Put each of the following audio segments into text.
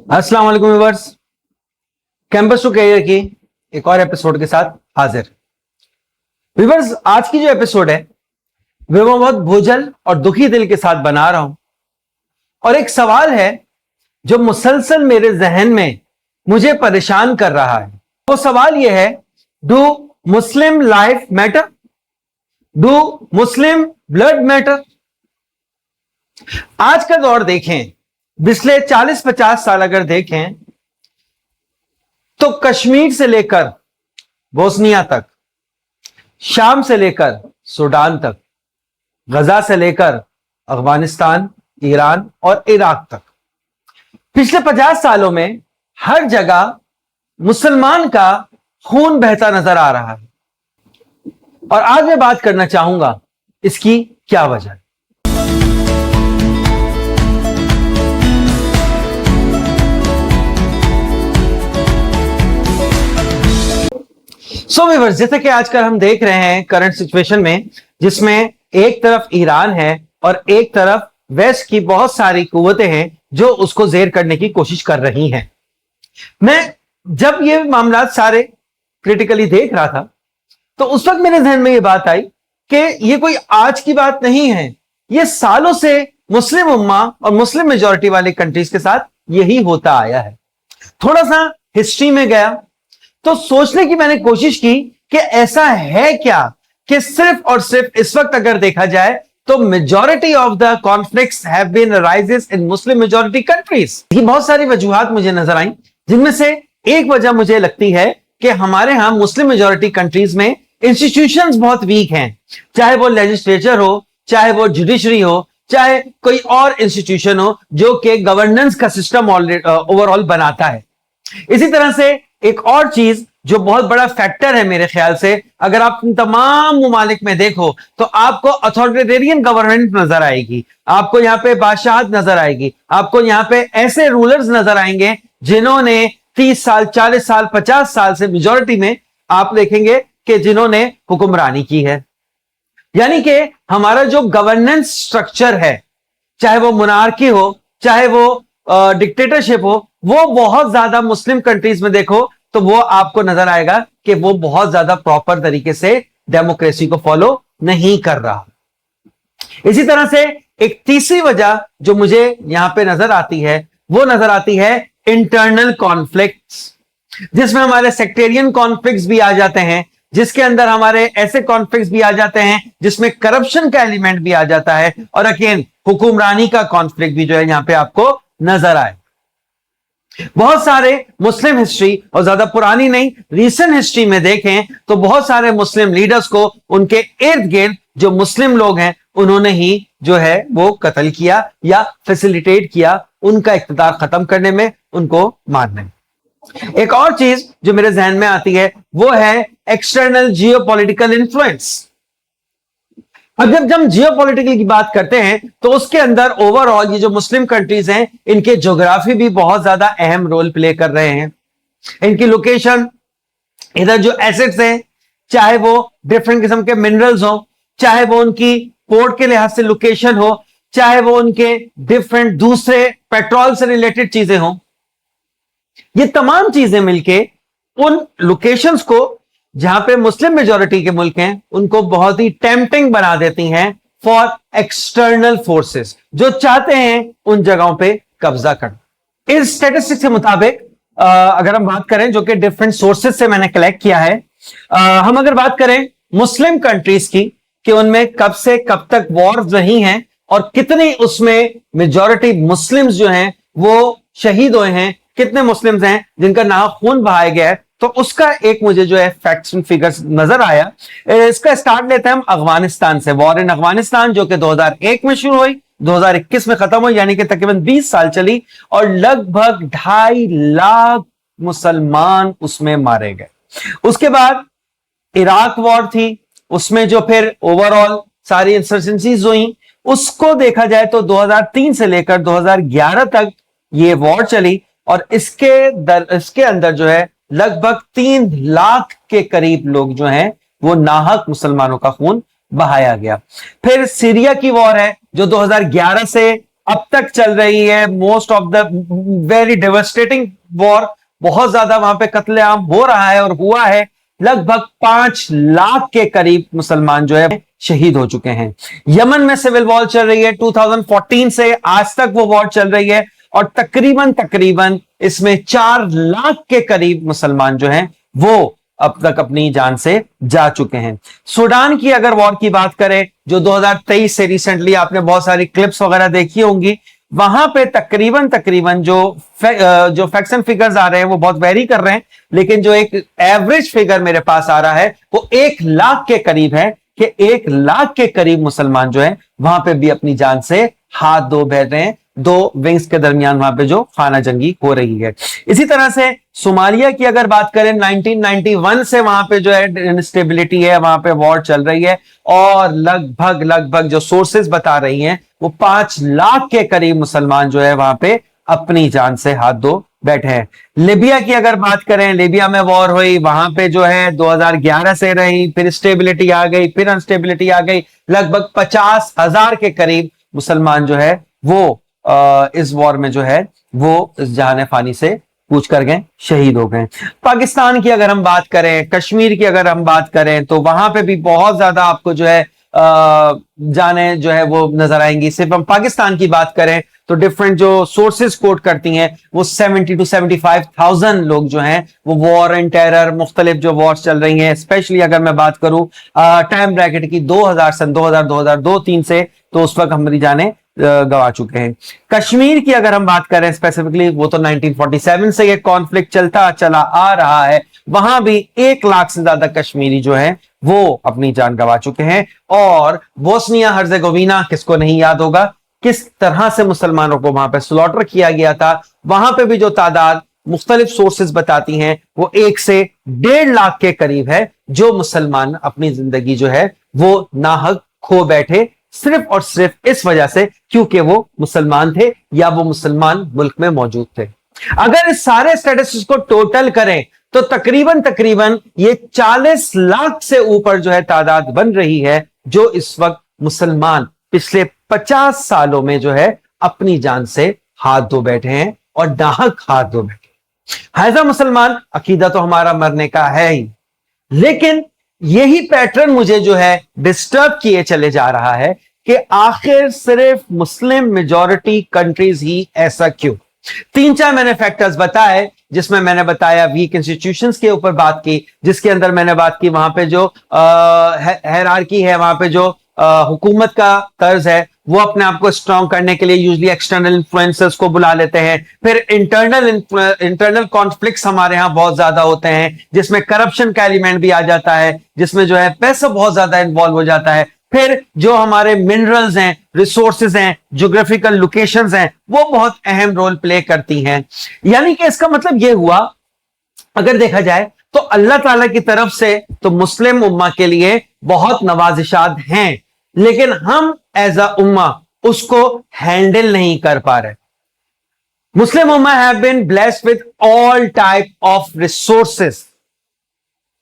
अस्सलाम वालेकुम viewers, campus to career की एक और एपिसोड के साथ हाजिर। व्यूअर्स, आज की जो एपिसोड है वो मैं बहुत बोझल और दुखी दिल के साथ बना रहा हूं और एक सवाल है जो मुसलसल मेरे जहन में मुझे परेशान कर रहा है। वो सवाल यह है, do Muslim life matter? Do Muslim blood matter? आज का दौर देखें, पिछले 40-50 साल अगर देखें तो कश्मीर से लेकर बोस्निया तक, शाम से लेकर सूडान तक, गजा से लेकर अफगानिस्तान, ईरान और इराक तक, पिछले 50 सालों में हर जगह मुसलमान का खून बहता नजर आ रहा है। और आज मैं बात करना चाहूंगा इसकी क्या वजह है। सो व्यूअर्स, जैसे कि आजकल हम देख रहे हैं करंट सिचुएशन में, जिसमें एक तरफ ईरान है और एक तरफ वेस्ट की बहुत सारी कुव्वतें हैं जो उसको जेर करने की कोशिश कर रही हैं। मैं जब ये मामला सारे क्रिटिकली देख रहा था तो उस वक्त मेरे जहन में ये बात आई कि ये कोई आज की बात नहीं है, ये सालों से मुस्लिम उम्मा और मुस्लिम मेजॉरिटी वाली कंट्रीज के साथ यही होता आया है। थोड़ा सा हिस्ट्री में गया तो सोचने की मैंने कोशिश की कि ऐसा है क्या कि सिर्फ और सिर्फ इस वक्त अगर देखा जाए तो majority of the conflicts have been arises in Muslim majority countries. ये बहुत सारी वजूहात मुझे नजर आई, जिनमें से एक वजह मुझे लगती है कि हमारे यहां मुस्लिम मेजॉरिटी कंट्रीज में इंस्टीट्यूशंस बहुत वीक हैं, चाहे वो लेजिस्लेचर हो, चाहे वो जुडिशरी हो, चाहे कोई और इंस्टीट्यूशन हो जो कि गवर्नेंस का सिस्टम ओवरऑल बनाता है। इसी तरह से एक और चीज जो बहुत बड़ा फैक्टर है मेरे ख्याल से, अगर आप तमाम मुमालिक में देखो तो आपको अथॉरिटेरियन गवर्नमेंट नजर आएगी, आपको यहां पे बादशाहत नजर आएगी, आपको यहां पे ऐसे रूलर्स नजर आएंगे जिन्होंने 30 साल, 40 साल, 50 साल से मेजॉरिटी में आप देखेंगे कि जिन्होंने हुक्मरानी की है। यानी कि हमारा जो गवर्नेंस स्ट्रक्चर है, चाहे वो मोनार्की हो, चाहे वो डिक्टेटरशिप हो, वो बहुत ज्यादा मुस्लिम कंट्रीज में देखो तो वो आपको नजर आएगा कि वो बहुत ज्यादा प्रॉपर तरीके से डेमोक्रेसी को फॉलो नहीं कर रहा। इसी तरह से एक तीसरी वजह जो मुझे यहां पे नजर आती है वो नजर आती है इंटरनल कॉन्फ्लिक्ट्स, जिसमें हमारे सेक्टेरियन कॉन्फ्लिक्ट्स भी आ जाते हैं, जिसके अंदर हमारे ऐसे कॉन्फ्लिक्ट्स भी आ जाते हैं जिसमें करप्शन का एलिमेंट भी आ जाता है, और अगेन हुक्मरानी का कॉन्फ्लिक्ट भी जो है यहां पे आपको नजर आए। बहुत सारे मुस्लिम हिस्ट्री, और ज्यादा पुरानी नहीं, रीसेंट हिस्ट्री में देखें तो बहुत सारे मुस्लिम लीडर्स को उनके इर्द गिर्द जो मुस्लिम लोग हैं उन्होंने ही जो है वो कत्ल किया या फैसिलिटेट किया उनका इख्तिदार खत्म करने में, उनको मारने में। एक और चीज जो मेरे जहन में आती है वो है एक्सटर्नल जियोपॉलिटिकल इन्फ्लुएंस। अब जब हम जियोपॉलिटिकल की बात करते हैं तो उसके अंदर ओवरऑल ये जो मुस्लिम कंट्रीज हैं इनके ज्योग्राफी भी बहुत ज्यादा अहम रोल प्ले कर रहे हैं। इनकी लोकेशन, इधर जो एसेट्स हैं, चाहे वो डिफरेंट किस्म के मिनरल्स हो, चाहे वो उनकी पोर्ट के लिहाज से लोकेशन हो, चाहे वो उनके डिफरेंट दूसरे पेट्रोल से रिलेटेड चीजें हो, ये तमाम चीजें मिलके उन लोकेशंस को जहां पे मुस्लिम मेजॉरिटी के मुल्क हैं उनको बहुत ही टेम्पटिंग बना देती हैं फॉर एक्सटर्नल फोर्सेस जो चाहते हैं उन जगहों पे कब्जा करना। इस स्टैटिस्टिक्स के मुताबिक अगर हम बात करें, जो कि डिफरेंट सोर्सेज से मैंने कलेक्ट किया है, हम अगर बात करें मुस्लिम कंट्रीज की कि उनमें कब से कब तक वॉर्स रही हैं और कितनी उसमें मेजॉरिटी मुस्लिम्स जो हैं वो शहीद हुए हैं, कितने मुस्लिम्स हैं जिनका नाम खून बहाया गया है, तो उसका एक मुझे जो है फैक्ट्स एंड फिगर्स नजर आया। इसका स्टार्ट लेते हैं हम अफगानिस्तान से। वॉर इन अफगानिस्तान जो कि 2001 में शुरू हुई, 2021 में खत्म हुई, यानी कि तकरीबन 20 साल चली और लगभग 2.5 लाख मुसलमान उसमें मारे गए। उसके बाद इराक वॉर थी, उसमें जो फिर ओवरऑल सारी इंसर्जेंसीज हुई, उसको देखा जाए तो 2003 से लेकर 2011 तक ये वॉर चली और इसके अंदर जो है लगभग 3 लाख के करीब लोग जो हैं वो नाहक मुसलमानों का खून बहाया गया। फिर सीरिया की वॉर है जो 2011 से अब तक चल रही है, most of the very devastating war, बहुत ज्यादा वहां पे कत्लेआम हो रहा है और हुआ है। लगभग 5 लाख के करीब मुसलमान जो है शहीद हो चुके हैं। यमन में सिविल वॉर चल रही है, 2014 से आज तक वो वॉर चल रही है और तकरीबन इसमें 4 लाख के करीब मुसलमान जो हैं वो अब तक अपनी जान से जा चुके हैं। सूडान की अगर वॉर की बात करें, जो 2023 से रिसेंटली आपने बहुत सारी क्लिप्स वगैरह देखी होंगी, वहां पे तकरीबन जो फैक्ट्स एंड फिगर्स आ रहे हैं वो बहुत वेरी कर रहे हैं, लेकिन जो एक एवरेज फिगर मेरे पास आ रहा है वो 1 लाख के करीब है कि 1 लाख के करीब मुसलमान जो है वहां पे भी अपनी जान से हाथ धो बैठ रहे हैं, दो विंग्स के दरमियान वहां पे जो खाना जंगी हो रही है। इसी तरह से सोमालिया की अगर बात करें, 1991 से वहां पे जो है इंस्टेबिलिटी है, वहां पे वॉर चल रही है और लगभग जो सोर्सेज बता रही हैं वो 5 लाख के करीब मुसलमान जो है वहां पे अपनी जान से हाथ धो बैठे हैं। लिबिया की अगर बात करें, लिबिया में वॉर हुई, वहां पे जो है 2011 से रही, फिर स्टेबिलिटी आ गई, फिर अनस्टेबिलिटी आ गई, लगभग 50,000 के करीब मुसलमान जो है वो इस वॉर में जो है वो इस जहान फानी से कूच कर गए, शहीद हो गए। पाकिस्तान की अगर हम बात करें, कश्मीर की अगर हम बात करें, तो वहां पे भी बहुत ज्यादा आपको जो है जाने जो है वो नजर आएंगी। सिर्फ हम पाकिस्तान की बात करें तो डिफरेंट जो सोर्सेज कोट करती हैं वो 70 to 75,000 लोग जो हैं वो वॉर एंड टेरर, मुख्तलिफ जो वॉर्स चल रही हैं, स्पेशली अगर मैं बात करूं टाइम ब्रैकेट की 2000 2002-2003 से, तो उस वक्त हमारी जाने गवा चुके हैं। कश्मीर की अगर हम बात करें स्पेसिफिकली, वो तो 1947 से ये कॉन्फ्लिक्ट चलता चला आ रहा है, वहां भी 1 लाख से ज्यादा कश्मीरी जो हैं वो अपनी जान गवा चुके हैं। और बोस्निया हर्जेगोविना, किसको नहीं याद होगा किस तरह से मुसलमानों को वहां पे स्लॉटर किया गया था, वहां पे भी जो तादाद मुख्तलिफ सोर्सेज बताती हैं वो 1 से 1.5 लाख के करीब है, जो मुसलमान अपनी जिंदगी जो है वो नाहक खो बैठे, सिर्फ और सिर्फ इस वजह से क्योंकि वो मुसलमान थे या वो मुसलमान मुल्क में मौजूद थे। अगर इस सारे स्टेटस को टोटल करें तो तकरीबन ये 40 लाख से ऊपर जो है तादाद बन रही है, जो इस वक्त मुसलमान पिछले 50 सालों में जो है अपनी जान से हाथ धो बैठे हैं और नाहक हाथ धो बैठे। हैजा मुसलमान अकीदा तो हमारा मरने का है ही, लेकिन यही पैटर्न मुझे जो है डिस्टर्ब किए चले जा रहा है कि आखिर सिर्फ मुस्लिम मेजॉरिटी कंट्रीज ही ऐसा क्यों। 3-4 मैंने फैक्टर्स बताए, जिसमें मैंने बताया वीक इंस्टीट्यूशंस के ऊपर बात की, जिसके अंदर मैंने बात की वहां पे जो हायरार्की है, वहां पे जो हुकूमत का तर्ज है, वो अपने आप को स्ट्रांग करने के लिए यूजली एक्सटर्नल इन्फ्लुएंसर्स को बुला लेते हैं। फिर इंटरनल कॉन्फ्लिक्ट्स हमारे यहाँ बहुत ज्यादा होते हैं, जिसमें करप्शन का एलिमेंट भी आ जाता है, जिसमें जो है पैसा बहुत ज्यादा इन्वॉल्व हो जाता है। फिर जो हमारे मिनरल्स हैं, रिसोर्सेज हैं, ज्योग्राफिकल लोकेशंस हैं, वो बहुत अहम रोल प्ले करती हैं। यानी कि इसका मतलब ये हुआ, अगर देखा जाए तो अल्लाह ताला की तरफ से तो मुस्लिम उम्मा के लिए बहुत नवाजिशात हैं, लेकिन हम एज अ उम्मा उसको हैंडल नहीं कर पा रहे। Muslim ummah have been blessed with all type of resources.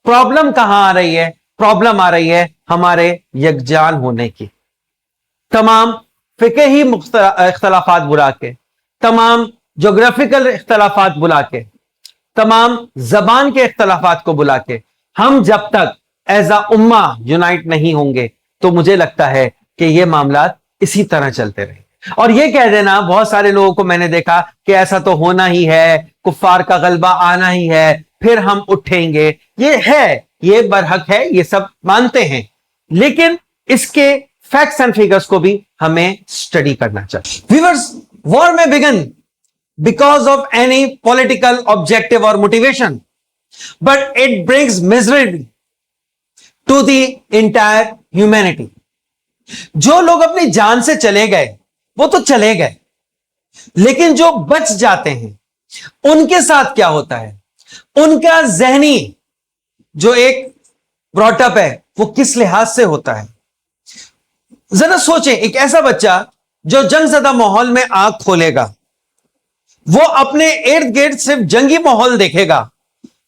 Problem कहां आ रही है? प्रॉब्लम आ रही है हमारे यकजान होने की। तमाम फिकही इख्तलाफात बुला के, तमाम ज्योग्राफिकल इख्तलाफात बुला के, तमाम जबान के इख्तलाफात को बुला के, हम जब तक एज अ उम्मा यूनाइट नहीं होंगे तो मुझे लगता है कि ये मामला इसी तरह चलते रहे। और ये कह देना, बहुत सारे लोगों को मैंने देखा कि ऐसा तो होना ही है, कुफ्फार का गलबा आना ही है, फिर हम उठेंगे, ये है, ये बरहक है, ये सब मानते हैं, लेकिन इसके फैक्ट्स एंड फिगर्स को भी हमें स्टडी करना चाहिए। व्यूअर्स, वॉर में begin because of any political objective or motivation, but it brings misery to the entire humanity. जो लोग अपनी जान से चले गए वो तो चले गए, लेकिन जो बच जाते हैं उनके साथ क्या होता है? उनका जहनी जो एक ब्रॉटअप है वो किस लिहाज से होता है? जरा सोचें, एक ऐसा बच्चा जो जंगज़दा माहौल में आंख खोलेगा, वो अपने इर्द गिर्द सिर्फ जंगी माहौल देखेगा,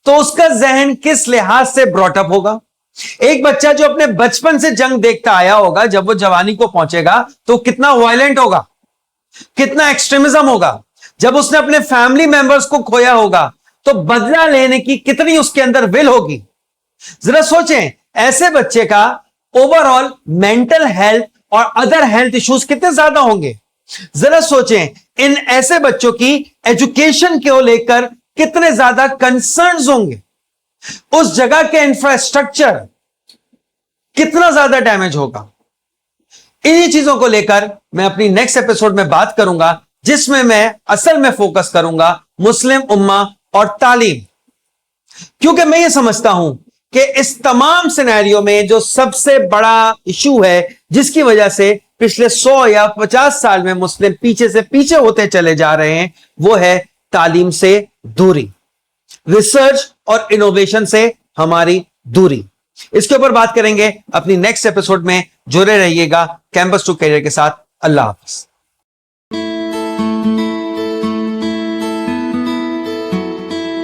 तो उसका जहन किस लिहाज से ब्रॉटअप होगा? एक बच्चा जो अपने बचपन से जंग देखता आया होगा, जब वो जवानी को पहुंचेगा तो कितना वायलेंट होगा, कितना एक्सट्रीमिज्म होगा। जब उसने अपने फैमिली मेंबर्स को खोया होगा तो बदला लेने की कितनी उसके अंदर विल होगी। जरा सोचें, ऐसे बच्चे का ओवरऑल मेंटल हेल्थ और अदर हेल्थ इश्यूज कितने ज्यादा होंगे। जरा सोचें, इन ऐसे बच्चों की एजुकेशन को लेकर कितने ज्यादा कंसर्न्स होंगे। उस जगह के इंफ्रास्ट्रक्चर कितना ज्यादा डैमेज होगा। इन्हीं चीजों को लेकर मैं अपनी नेक्स्ट एपिसोड में बात करूंगा, जिसमें मैं असल में फोकस करूंगा मुस्लिम उम्मा और तालीम। क्योंकि मैं ये समझता हूं कि इस तमाम सिनेरियो में जो सबसे बड़ा इशू है, जिसकी वजह से पिछले 100 या 50 साल में मुस्लिम पीछे से पीछे होते चले जा रहे हैं, वो है तालीम से दूरी, रिसर्च और इनोवेशन से हमारी दूरी। इसके ऊपर बात करेंगे अपनी नेक्स्ट एपिसोड में। जुड़े रहिएगा कैंपस टू करियर के साथ। अल्लाह हाफिज।